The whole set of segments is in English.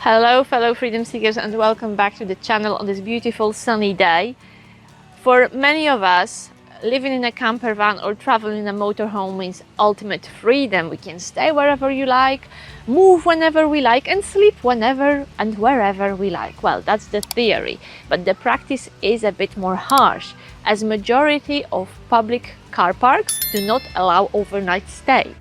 Hello fellow freedom seekers and welcome back to the channel on this beautiful sunny day. For many of us, living in a camper van or traveling in a motorhome means ultimate freedom. We can stay wherever you like, move whenever we like and sleep whenever and wherever we like. Well, that's the theory, but the practice is a bit more harsh as majority of public car parks do not allow overnight stay.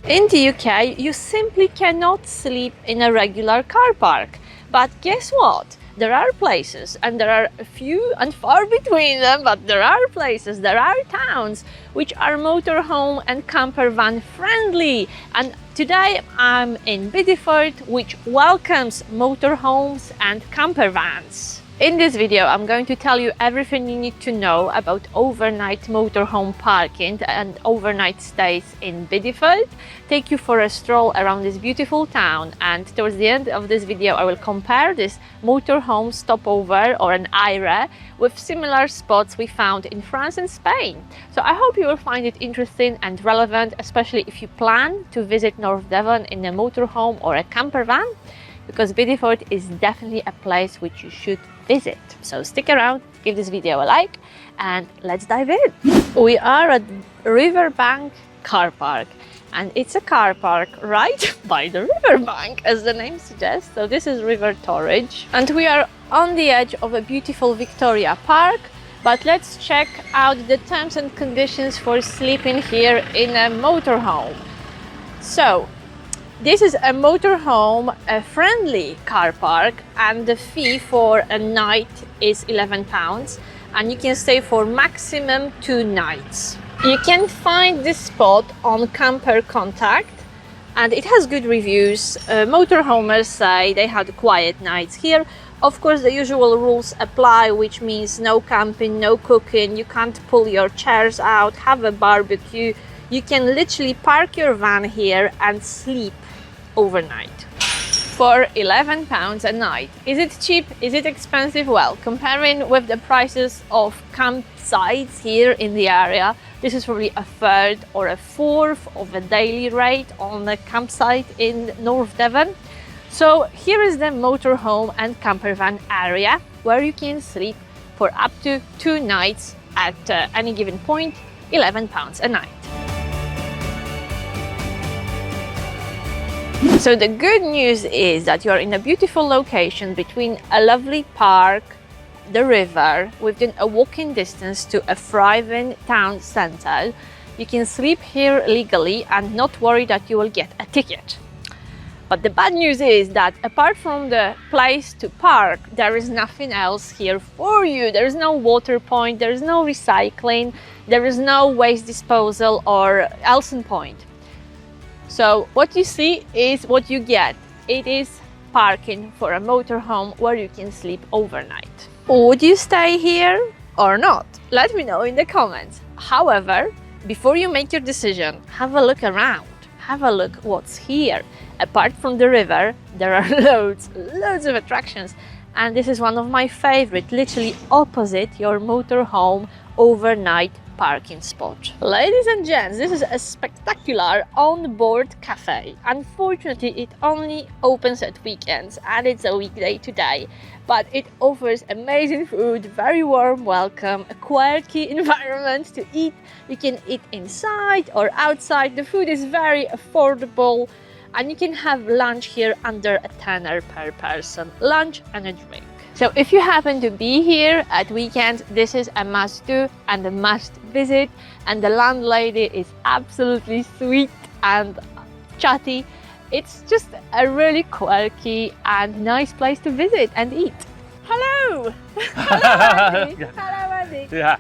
In the UK, you simply cannot sleep in a regular car park. But guess what? There are places, and there are a few and far between them, but there are places, there are towns which are motorhome and camper van friendly. And today I'm in Bideford, which welcomes motorhomes and camper vans. In this video, I'm going to tell you everything you need to know about overnight motorhome parking and overnight stays in Bideford, take you for a stroll around this beautiful town, and towards the end of this video, I will compare this motorhome stopover or an Aire with similar spots we found in France and Spain. So I hope you will find it interesting and relevant, especially if you plan to visit North Devon in a motorhome or a camper van, because Bideford is definitely a place which you should visit. So stick around, give this video a like, and let's dive in. We are at Riverbank Car Park, and it's a car park right by the riverbank, as the name suggests. So this is River Torridge, and we are on the edge of a beautiful Victoria Park. But let's check out the terms and conditions for sleeping here in a motorhome. So this is a motorhome, a friendly car park, and the fee for a night is £11, and you can stay for maximum 2 nights. You can find this spot on Camper Contact, and it has good reviews. Motorhomers say they had quiet nights here. Of course, the usual rules apply, which means no camping, no cooking, you can't pull your chairs out, have a barbecue. You can literally park your van here and sleep overnight for £11 a night. Is it cheap? Is it expensive? Well, comparing with the prices of campsites here in the area, this is probably a third or a fourth of a daily rate on the campsite in North Devon. So here is the motorhome and camper van area where you can sleep for up to 2 nights at any given point, £11 a night. So the good news is that you are in a beautiful location between a lovely park, the river, within a walking distance to a thriving town centre. You can sleep here legally and not worry that you will get a ticket. But the bad news is that apart from the place to park, there is nothing else here for you. There is no water point, there is no recycling, there is no waste disposal or Elson point. So what you see is what you get. It is parking for a motorhome where you can sleep overnight. Would you stay here or not? Let me know in the comments. However, before you make your decision, have a look around. Have a look what's here. Apart from the river, there are loads of attractions. And this is one of my favorite, literally opposite your motorhome overnight parking spot. Ladies and gents, this is a spectacular on-board cafe. Unfortunately, it only opens at weekends and it's a weekday today, but it offers amazing food, very warm welcome, a quirky environment to eat. You can eat inside or outside. The food is very affordable and you can have lunch here under a tenner per person, lunch and a drink. So if you happen to be here at weekends, this is a must do and a must visit, and the landlady is absolutely sweet and chatty. It's just a really quirky and nice place to visit and eat. Hello! Hello, Andy. Yeah. Hello, Andy. Yeah.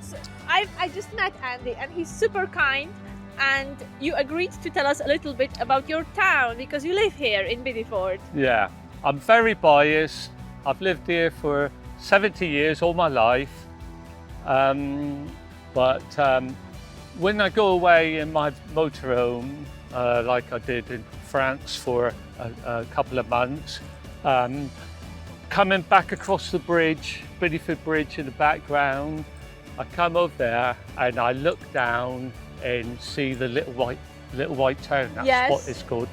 So I just met Andy and he's super kind, and you agreed to tell us a little bit about your town because you live here in Bideford. Yeah. I'm very biased. I've lived here for 70 years, all my life. But when I go away in my motorhome, like I did in France for a couple of months, coming back across the bridge, Bideford Bridge in the background, I come over there and I look down and see the little white Little White Town. That's Yes. what it's called.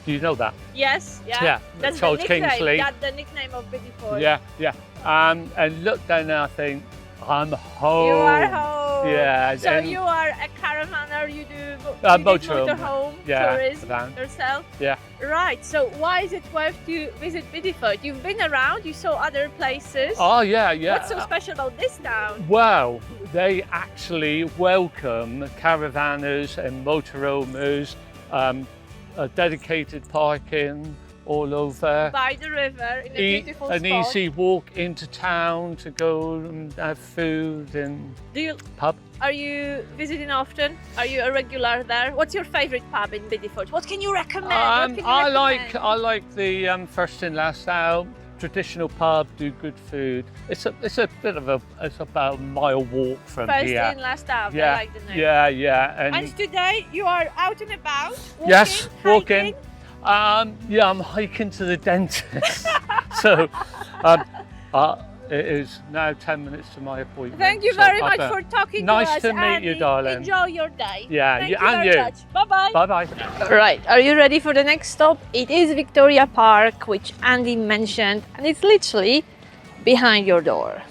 Do you know that? Yes, yeah. Yeah, That's Charles the nickname. Kingsley. That's the nickname of Bideford. Yeah, yeah. And look down there, I think, I'm home. You are home. Yeah. So and you are a caravaner, you do motorhome. motorhome Yeah, tourism van. yourself? Yeah. Right, so why is it worth to visit Bideford? You've been around, you saw other places. Oh, yeah, yeah. What's so special about this town? Well, they actually welcome caravanners and motorhomers, dedicated parking all over. By the river in a beautiful An spot. easy walk into town to go and have food and pub. Are you visiting often? Are you a regular there? What's your favourite pub in Bideford? What can you recommend? I like the first in last out traditional pub. Do good food. It's about a mile walk from First here. in, last out. Yeah, I like the name. yeah. And today you are out and about. Walking, Yes, walking. hiking? Yeah, I'm hiking to the dentist. So it is now 10 minutes to my appointment. Thank you so very I much better- for talking Nice to us. to meet you, Andy. darling. Enjoy your day. Yeah, Thank you- you and very you. much. Bye-bye. Bye-bye. Right, are you ready for the next stop? It is Victoria Park, which Andy mentioned, and it's literally behind your door,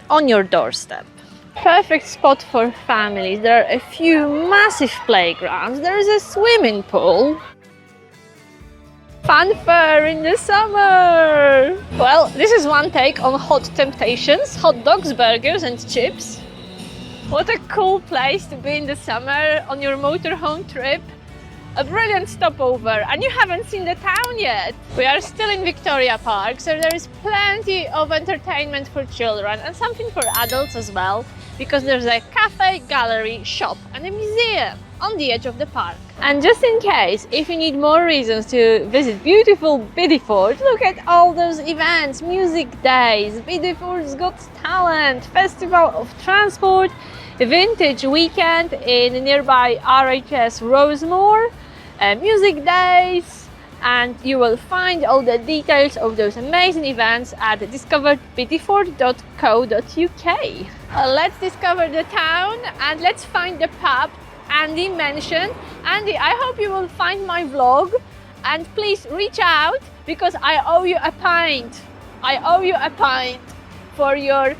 on your doorstep. Perfect spot for families. There are a few massive playgrounds. There is a swimming pool. Fun fair in the summer. Well, this is one take on hot temptations, hot dogs, burgers and chips. What a cool place to be in the summer on your motorhome trip. A brilliant stopover, and you haven't seen the town yet. We are still in Victoria Park, so there is plenty of entertainment for children and something for adults as well, because there's a cafe, gallery, shop and a museum on the edge of the park. And just in case, if you need more reasons to visit beautiful Bideford, look at all those events: music days, Bideford's Got Talent, Festival of Transport, Vintage Weekend in nearby RHS Rosemore, music days, and you will find all the details of those amazing events at discoverbideford.co.uk. Let's discover the town and let's find the pub Andy mentioned. Andy, I hope you will find my vlog and please reach out because I owe you a pint. I owe you a pint for your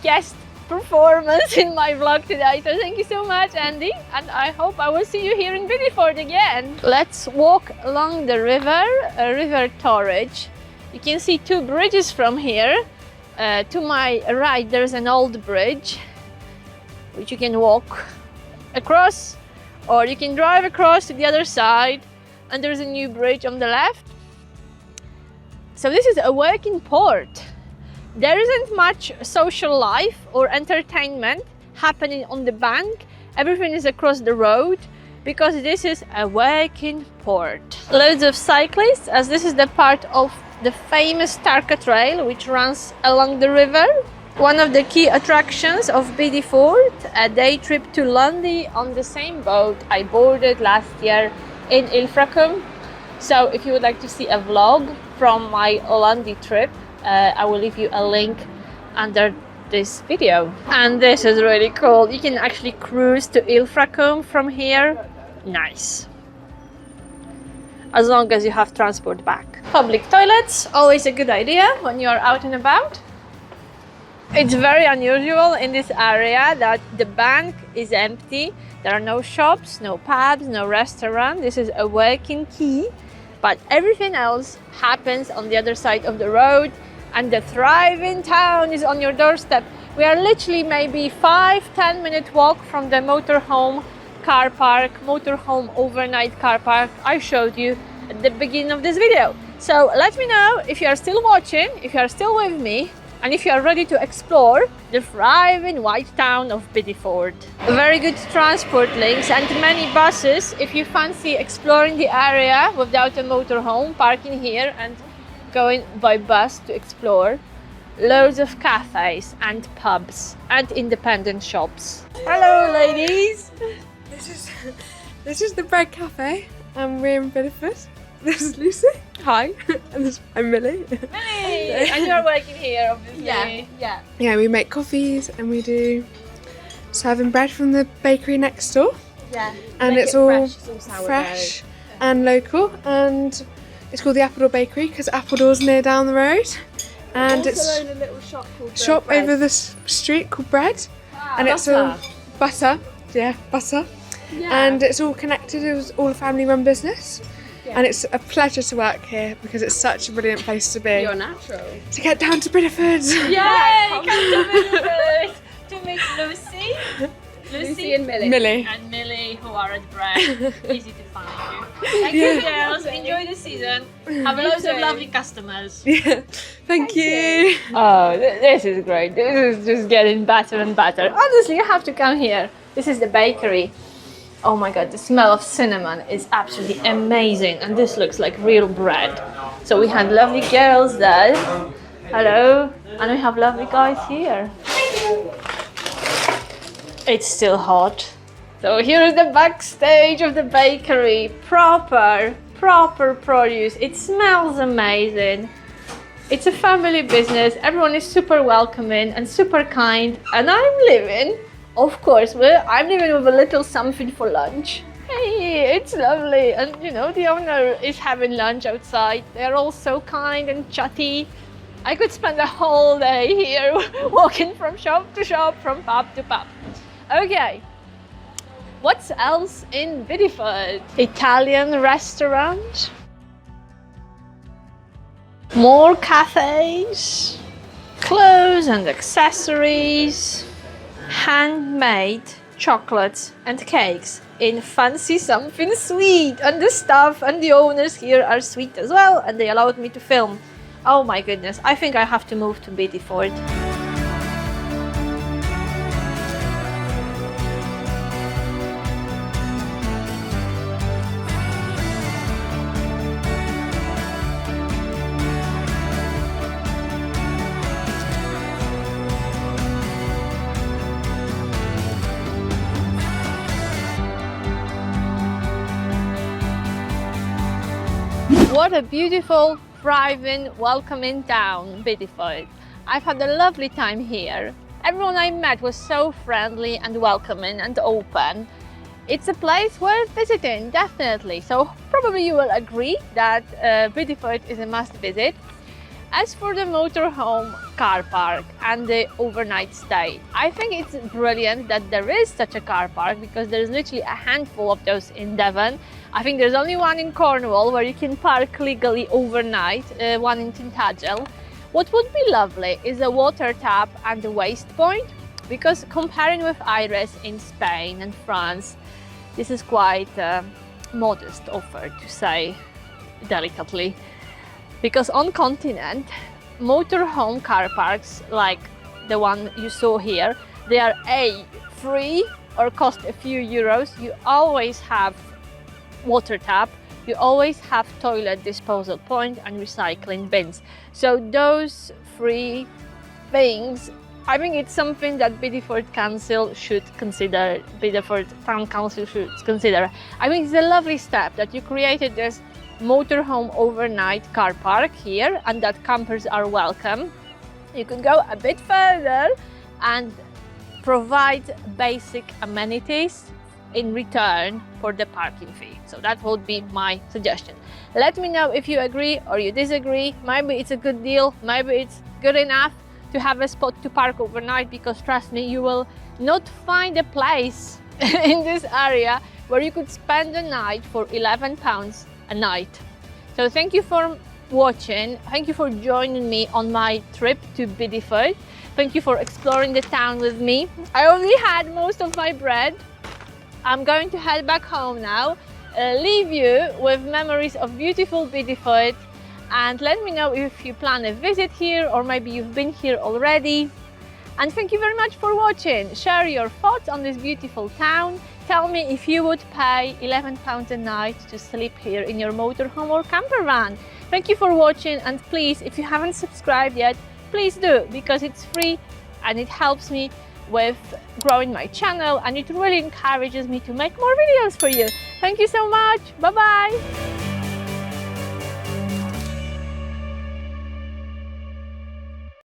guest performance in my vlog today. So thank you so much, Andy, and I hope I will see you here in Bideford again. Let's walk along the river, River Torridge. You can see two bridges from here. To my right there's an old bridge which you can walk across, or you can drive across to the other side, and there's a new bridge on the left. So this is a working port. There isn't much social life or entertainment happening on the bank. Everything is across the road because this is a working port. Loads of cyclists, as this is the part of the famous Tarka Trail which runs along the river. One of the key attractions of Bideford, a day trip to Lundy on the same boat I boarded last year in Ilfracombe. So if you would like to see a vlog from my Lundy trip, I will leave you a link under this video. And this is really cool. You can actually cruise to Ilfracombe from here. Nice. As long as you have transport back. Public toilets, always a good idea when you are out and about. It's very unusual in this area that the bank is empty. There are no shops, no pubs, no restaurant. This is a working quay, but everything else happens on the other side of the road, and the thriving town is on your doorstep. We are literally maybe 5-10 minute walk from the motorhome car park, motorhome overnight car park I showed you at the beginning of this video. So let me know if you are still watching, if you are still with me, and if you are ready to explore the thriving white town of Bideford. Very good transport links and many buses if you fancy exploring the area without a motorhome, parking here and going by bus to explore. Loads of cafes and pubs and independent shops. Hello ladies! This is the Bread Cafe, and we're in Bideford. This is Lucy. Hi. And I'm Millie. Millie! And you're working here, obviously. Yeah, we make coffees and we do serving bread from the bakery next door. Yeah. And Make it's it all fresh. It's all sourdough. fresh and local, and it's called the Appledore Bakery because Appledore's near down the road. And also own a little shop called shop Bread. over the street called Bread, and it's all butter. Yeah, butter. Yeah. And it's all connected. It was all a family-run business. Yeah. And it's a pleasure to work here because it's such a brilliant place to be. You're natural. To get down to Bideford. Yay! Come to Bideford to meet Lucy and Millie. Millie. and Millie, who are at Bread. Easy to find you. Thank you, girls. Enjoy the season. Have loads of lovely customers. Yeah. Thank you. Oh, this is great. This is just getting better and better. Honestly, you have to come here. This is the bakery. Oh my god, the smell of cinnamon is absolutely amazing, and this looks like real bread. So we had lovely girls there. Hello. And we have lovely guys here. It's still hot. So here is the backstage of the bakery. Proper produce. It smells amazing. It's a family business. Everyone is super welcoming and super kind. And I'm living, of course, I'm living with a little something for lunch. Hey, it's lovely. And you know, the owner is having lunch outside. They're all so kind and chatty. I could spend a whole day here walking from shop to shop, from pub to pub. Okay, what's else in Bideford? Italian restaurant, more cafes, clothes and accessories, handmade chocolates and cakes in fancy something sweet, and the staff and the owners here are sweet as well, and they allowed me to film. Oh my goodness, I think I have to move to Bideford. What a beautiful, thriving, welcoming town, Bideford. I've had a lovely time here. Everyone I met was so friendly and welcoming and open. It's a place worth visiting, definitely. So probably you will agree that Bideford is a must visit. As for the motorhome car park and the overnight stay, I think it's brilliant that there is such a car park because there's literally a handful of those in Devon. I think there's only one in Cornwall where you can park legally overnight, one in Tintagel. What would be lovely is a water tap and a waste point, because comparing with Aire in Spain and France, this is quite a modest offer, to say delicately. Because on continent, motorhome car parks like the one you saw here, they are A, free or cost a few euros. You always have water tap, you always have toilet disposal point and recycling bins. So those three things, I think it's something that Bideford Council should consider, Bideford Town Council should consider. I think it's a lovely step that you created this motorhome overnight car park here, and that campers are welcome. You could go a bit further and provide basic amenities in return for the parking fee. So that would be my suggestion. Let me know if you agree or you disagree. Maybe it's a good deal, maybe it's good enough to have a spot to park overnight, because trust me, you will not find a place in this area where you could spend the night for £11 a night. So thank you for watching. Thank you for joining me on my trip to Bideford. Thank you for exploring the town with me. I only had most of my bread. I'm going to head back home now, leave you with memories of beautiful Bideford, and let me know if you plan a visit here or maybe you've been here already. And thank you very much for watching. Share your thoughts on this beautiful town. Tell me if you would pay £11 a night to sleep here in your motorhome or camper van. Thank you for watching, and please, if you haven't subscribed yet, please do, because it's free and it helps me with growing my channel, and it really encourages me to make more videos for you. Thank you so much. Bye bye.